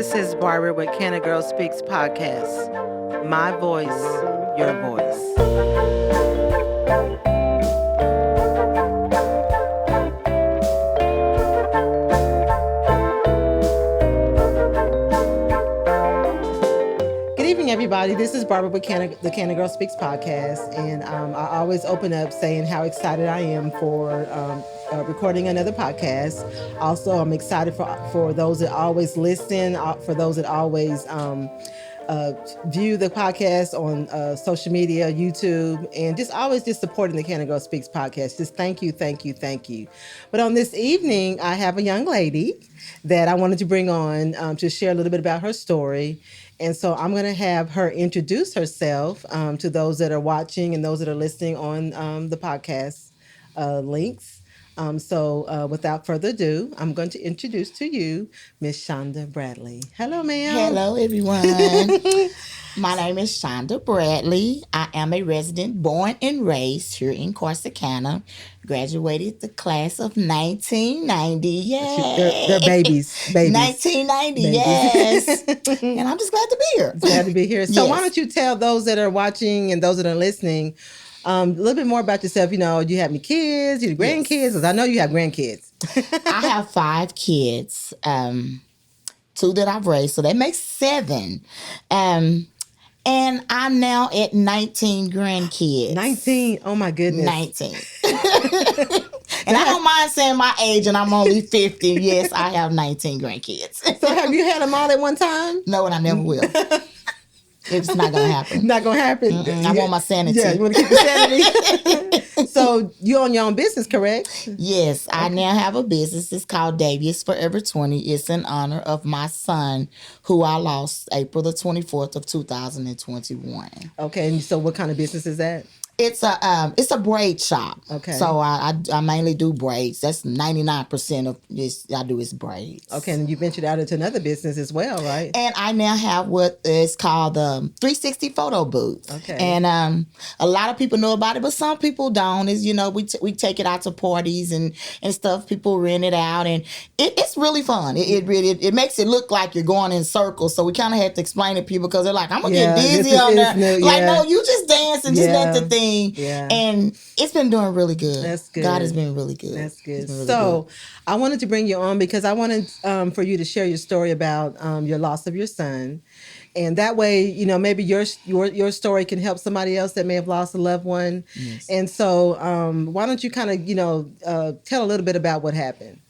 This is Barbara with Cana Girl Speaks podcast. My voice, your voice. Good evening, everybody. This is Barbara with the Cana Girl Speaks podcast, and I always open up saying how excited I am for recording another podcast. Also, I'm excited for those that always listen, for those that always view the podcast on social media, YouTube, and just always just supporting the Cana Girl Speaks podcast. Just thank you, thank you, thank you. But on this evening, I have a young lady that I wanted to bring on to share a little bit about her story. And so I'm going to have her introduce herself to those that are watching and those that are listening on the podcast links. So without further ado, I'm going to introduce to you Miss Shunda Bradley. Hello, ma'am. Hello, everyone. My name is Shunda Bradley. I am a resident born and raised here in Corsicana. Graduated the class of 1990. Yay. They're babies. 1990, babies. Yes. And I'm just glad to be here. Glad to be here. So Why don't you tell those that are watching and those that are listening a little bit more about yourself. You know, do you have any kids? Do you have grandkids? Because I know you have grandkids. I have 5 kids, 2 that I've raised, so that makes 7. And I'm now at 19 grandkids. 19? Oh, my goodness. 19. And I don't mind saying my age, and I'm only 50. Yes, I have 19 grandkids. So have you had them all at one time? No, and I never will. It's not going to happen. Not going to happen. I want my sanity. Yeah, you want to keep your sanity? So you own your own business, correct? Yes, I now have a business. It's called Davies Forever 20. It's in honor of my son, who I lost April the 24th of 2021. Okay, and so what kind of business is that? It's a braid shop. Okay. So I mainly do braids. That's 99% of this I do is braids. Okay, and you ventured out into another business as well, right? And I now have what is called the 360 photo booth. Okay. And a lot of people know about it, but some people don't. Is we take it out to parties and stuff. People rent it out, and it's really fun. It makes it look like you're going in circles. So we kind of have to explain to people because they're like, I'm gonna get dizzy on there. Like, no, you just dance and just let the thing. Yeah. And it's been doing really good. That's good. God has been really good. That's good. Really so good. I wanted to bring you on because I wanted for you to share your story about your loss of your son. And that way, maybe your story can help somebody else that may have lost a loved one. Yes. And so why don't you kind of, tell a little bit about what happened?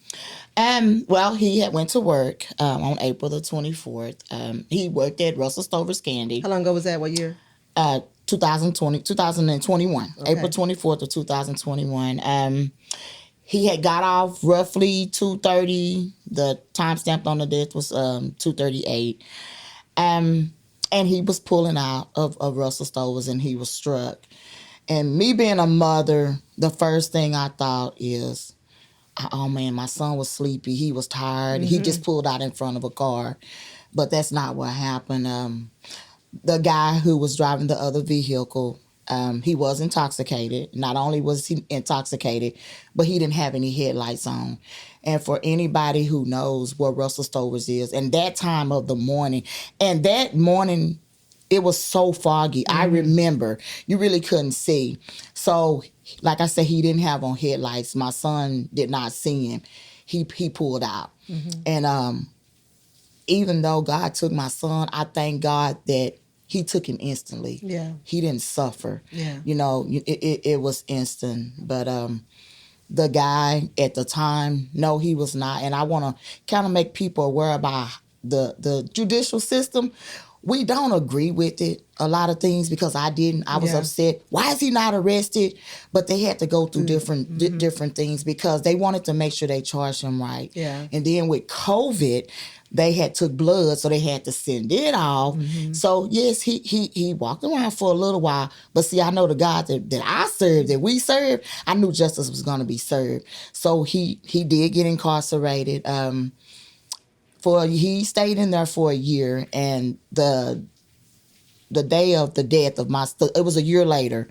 Well, he had went to work on April the 24th. He worked at Russell Stover's Candy. How long ago was that? What year? 2021, okay. April 24th of 2021. He had got off roughly 2:30. The time stamped on the death was 2:38. And he was pulling out of Russell Stover's and he was struck. And me being a mother, the first thing I thought is, oh man, my son was sleepy. He was tired. Mm-hmm. He just pulled out in front of a car. But that's not what happened. The guy who was driving the other vehicle, he was intoxicated. Not only was he intoxicated, but he didn't have any headlights on. And for anybody who knows where Russell Stover's is, and that time of the morning, and that morning, it was so foggy. Mm-hmm. I remember you really couldn't see. So, like I said, he didn't have on headlights. My son did not see him. He pulled out. Mm-hmm. And even though God took my son, I thank God that he took him instantly. Yeah. He didn't suffer. Yeah. It was instant. But the guy at the time, no, he was not. And I want to kind of make people aware about the judicial system. We don't agree with it, a lot of things, because I didn't. I was upset. Why is he not arrested? But they had to go through different things because they wanted to make sure they charged him right. Yeah. And then with COVID, they had took blood, so they had to send it off. Mm-hmm. So yes, he walked around for a little while. But see, I know the God that I served, that we served, I knew justice was going to be served. So he did get incarcerated. He stayed in there for a year, and the day of the death of it was a year later,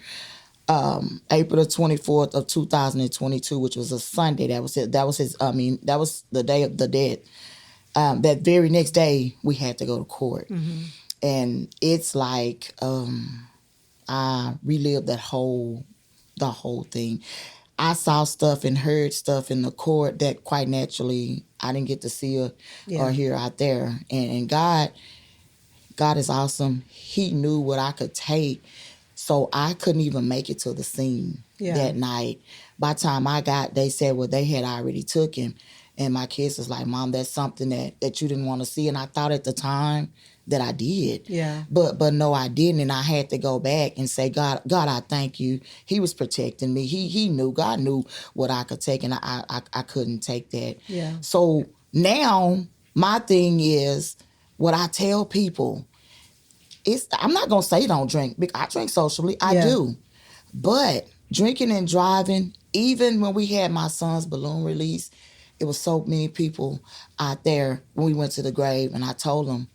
April the 24th of 2022, which was a Sunday. That was the day of the death. That very next day, we had to go to court. Mm-hmm. And it's like I relived the whole thing. I saw stuff and heard stuff in the court that quite naturally I didn't get to see or hear out there. And God is awesome. He knew what I could take. So I couldn't even make it to the scene that night. By the time I got, they said, well, they had already took him. And my kids was like, Mom, that's something that you didn't want to see. And I thought at the time that I did. Yeah. But no, I didn't. And I had to go back and say, God, I thank you. He was protecting me. He knew. God knew what I could take, and I couldn't take that. Yeah. So now my thing is, what I tell people, I'm not gonna say don't drink. I drink socially. I do. But drinking and driving, even when we had my son's balloon release, it was so many people out there when we went to the grave, and I told them,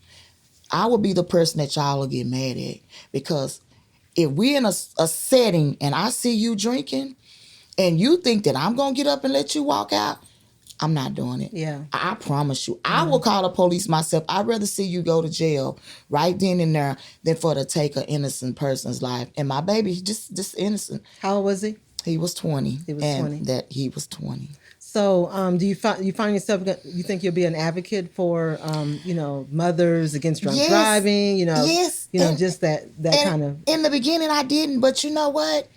I will be the person that y'all will get mad at, because if we're in a setting and I see you drinking and you think that I'm going to get up and let you walk out, I'm not doing it. Yeah. I promise you. I will call the police myself. I'd rather see you go to jail right then and there than for to take an innocent person's life. And my baby, just innocent. How old was he? He was 20. He was and 20. He was 20. So, do you find yourself? You think you'll be an advocate for, mothers against drunk driving? Yes. Just that kind of. In the beginning, I didn't, but you know what?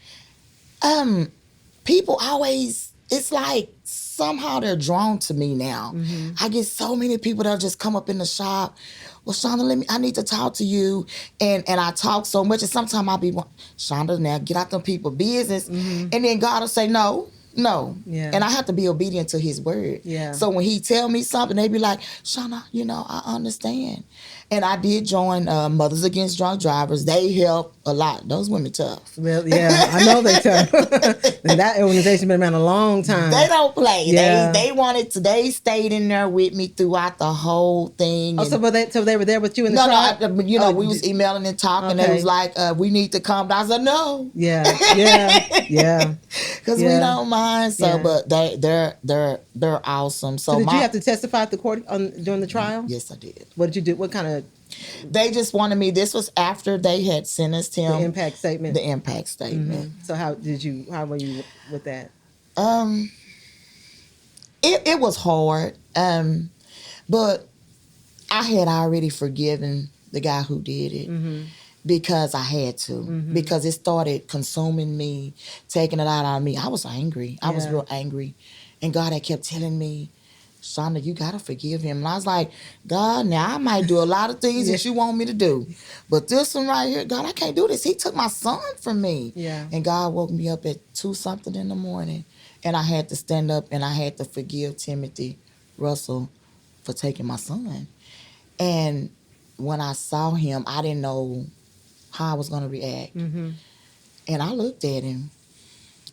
People always. It's like somehow they're drawn to me now. Mm-hmm. I get so many people that'll just come up in the shop. Well, Shunda, I need to talk to you, and I talk so much, and sometimes I'll be, Shunda, now get out them people business, and then God will say no. And I have to be obedient to his word. Yeah. So when he tell me something, they be like, Shunda, I understand. And I did join Mothers Against Drunk Drivers. They help a lot. Those women tough. Well, yeah, I know they tough. And that organization been around a long time. They don't play. Yeah. They stayed in there with me throughout the whole thing. Oh, so they were there with you in the trial? No, we was emailing and talking. Okay. They was like, we need to come. I said, no. Yeah. Because we don't mind. So, but they're awesome. So did you have to testify at the court during the trial? Yes, I did. What did you do? What kind of? They just wanted me. This was after they had sentenced him. The impact statement. Mm-hmm. So how were you with that? It was hard. But I had already forgiven the guy who did it, because I had to, because it started consuming me, taking it out on me. I was angry. I was real angry. And God had kept telling me, Shunda, you got to forgive him. And I was like, God, now I might do a lot of things that you want me to do. But this one right here, God, I can't do this. He took my son from me. Yeah. And God woke me up at 2-something in the morning. And I had to stand up and I had to forgive Timothy Russell for taking my son. And when I saw him, I didn't know how I was going to react. Mm-hmm. And I looked at him.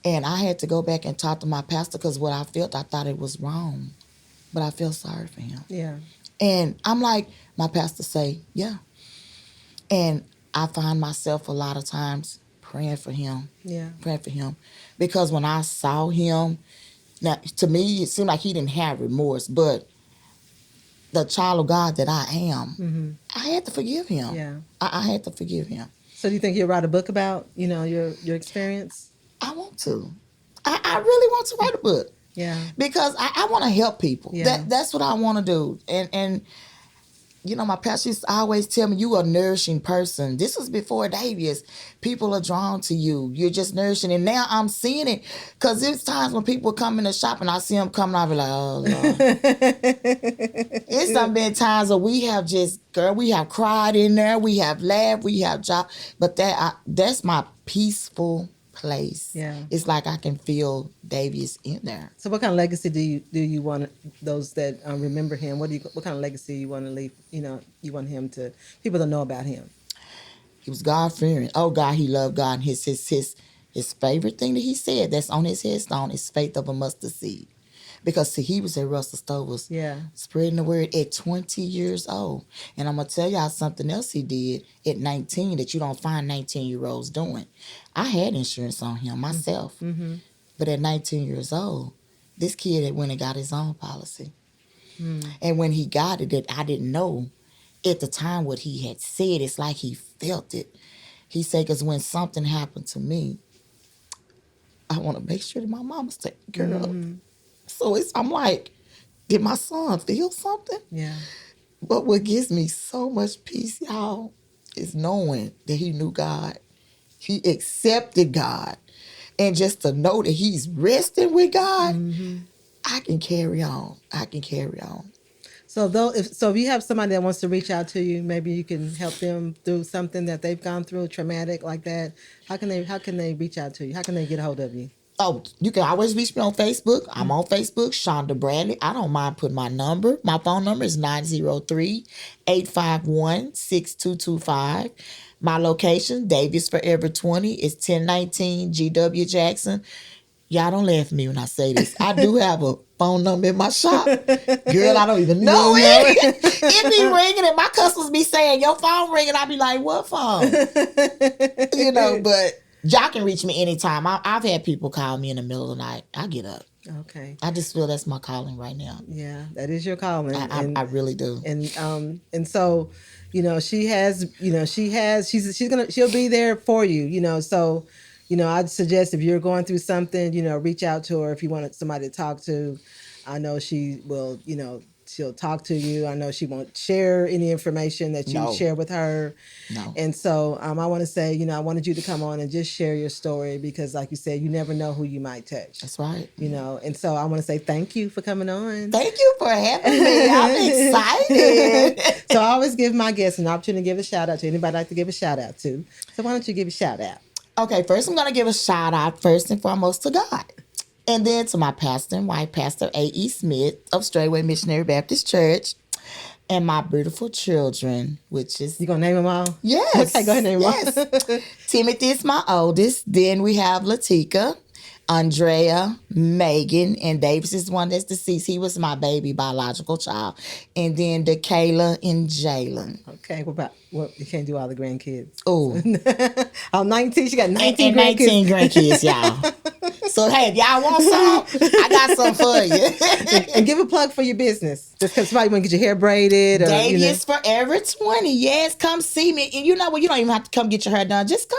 And I had to go back and talk to my pastor, because what I felt, I thought it was wrong. But I feel sorry for him. Yeah. And I'm like, my pastor say, yeah. And I find myself a lot of times praying for him. Yeah. Praying for him. Because when I saw him, now to me, it seemed like he didn't have remorse, but the child of God that I am, I had to forgive him. Yeah. I had to forgive him. So do you think you'll write a book about, your experience? I want to. I really want to write a book. Yeah. Because I want to help people. Yeah. That's what I want to do. And my pastor used to always tell me, you are a nourishing person. This was before Davies. People are drawn to you. You're just nourishing. And now I'm seeing it. Because there's times when people come in the shop and I see them coming, I'll be like, oh, Lord. It's some been times where we have we have cried in there. We have laughed. We have joked. But that's my peaceful place. Yeah. It's like I can feel Davies in there. So what kind of legacy do you want those that remember him? What kind of legacy you want to leave? You want him to, people to know about him. He was God-fearing. Oh God, he loved God. And his favorite thing that he said that's on his headstone is faith of a mustard seed. Because see, he was at Russell Stover's spreading the word at 20 years old. And I'm going to tell y'all something else he did at 19 that you don't find 19-year-olds doing. I had insurance on him myself. Mm-hmm. But at 19 years old, this kid had went and got his own policy. And when he got it, I didn't know at the time what he had said. It's like he felt it. He said, because when something happened to me, I want to make sure that my mama's taken care of. So I'm like, did my son feel something? Yeah. But what gives me so much peace, y'all, is knowing that he knew God. He accepted God. And just to know that he's resting with God, I can carry on. I can carry on. So if you have somebody that wants to reach out to you, maybe you can help them through something that they've gone through, traumatic like that. How can they reach out to you? How can they get a hold of you? Oh, you can always reach me on Facebook. I'm on Facebook, Shunda Bradley. I don't mind putting my number. My phone number is 903-851-6225. My location, Davis Forever 20, is 1019 GW Jackson. Y'all don't laugh at me when I say this. I do have a phone number in my shop. Girl, I don't even know it. It be ringing and my customers be saying, your phone ringing. I be like, what phone? But y'all can reach me anytime. I've had people call me in the middle of the night. I get up. Okay. I just feel that's my calling right now. Yeah, that is your calling. I really do. And so, she'll be there for you, so, I'd suggest if you're going through something, reach out to her if you want somebody to talk to. I know she will, she'll talk to you. I know she won't share any information that you share with her. No. And so I want to say, I wanted you to come on and just share your story because, like you said, you never know who you might touch. That's right. And so I want to say thank you for coming on. Thank you for having me. I'm excited. So I always give my guests an opportunity to give a shout out to anybody I'd like to give a shout out to. So why don't you give a shout out? Okay, first I'm going to give a shout out first and foremost to God. And then to my pastor and wife, Pastor A.E. Smith of Straightway Missionary Baptist Church. And my beautiful children, which is... You going to name them all? Yes. Okay, go ahead and name them all. Timothy is my oldest. Then we have Latika, Andrea, Megan, and Davis is one that's deceased. He was my baby biological child. And then Kayla and Jalen. Okay, you can't do all the grandkids. Oh. I'm 19. She got 19 and grandkids. 19 grandkids, y'all. So, hey, if y'all want some, I got some for you. And give a plug for your business. Just because somebody want to get your hair braided. Or, Davis Forever 20. Yes, come see me. And you know what? You don't even have to come get your hair done. Just come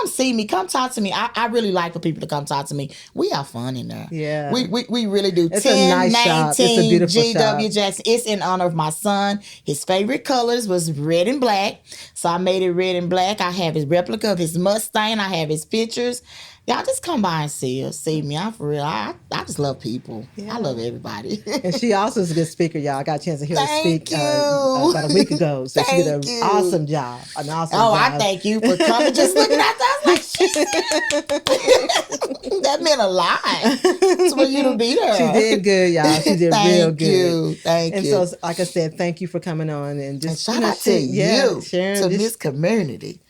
see me. Come talk to me. I really like for people to come talk to me. We have fun in there. Yeah. We really do. It's a nice shop. It's a beautiful GW shop. Jackson. It's in honor of my son. His favorite colors was red and black. So I made it red and black. I have his replica of his Mustang. I have his pictures. Y'all just come by and see me. I'm for real. I just love people. Yeah. I love everybody. And she also is a good speaker, y'all. I got a chance to hear her speak about a week ago. So she did an awesome job. Job. I thank you for coming. Just looking at that, I was like, that meant a lot for you to be there. She did good, y'all. She did real good. Thank you. And so, like I said, thank you for coming on and just shout out to you, sharing to this community.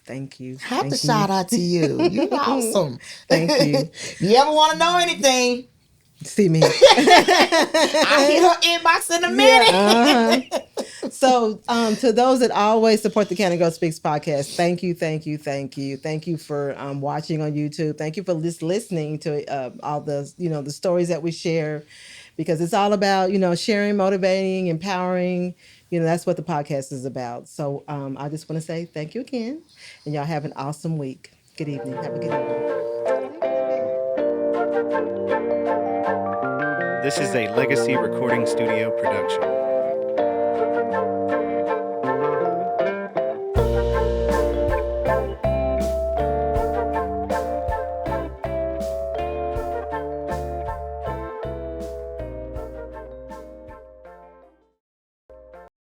Thank you. Have to shout out to you. You're awesome. Thank you. You ever want to know anything? See me. I hit her inbox in a minute. Uh-huh. So, to those that always support the Cana Girl Speaks podcast, thank you. Thank you for watching on YouTube. Thank you for listening to all the the stories that we share, because it's all about sharing, motivating, empowering. That's what the podcast is about. So I just want to say thank you again, and y'all have an awesome week. Good evening. Have a good evening. This is a Legacy Recording Studio production.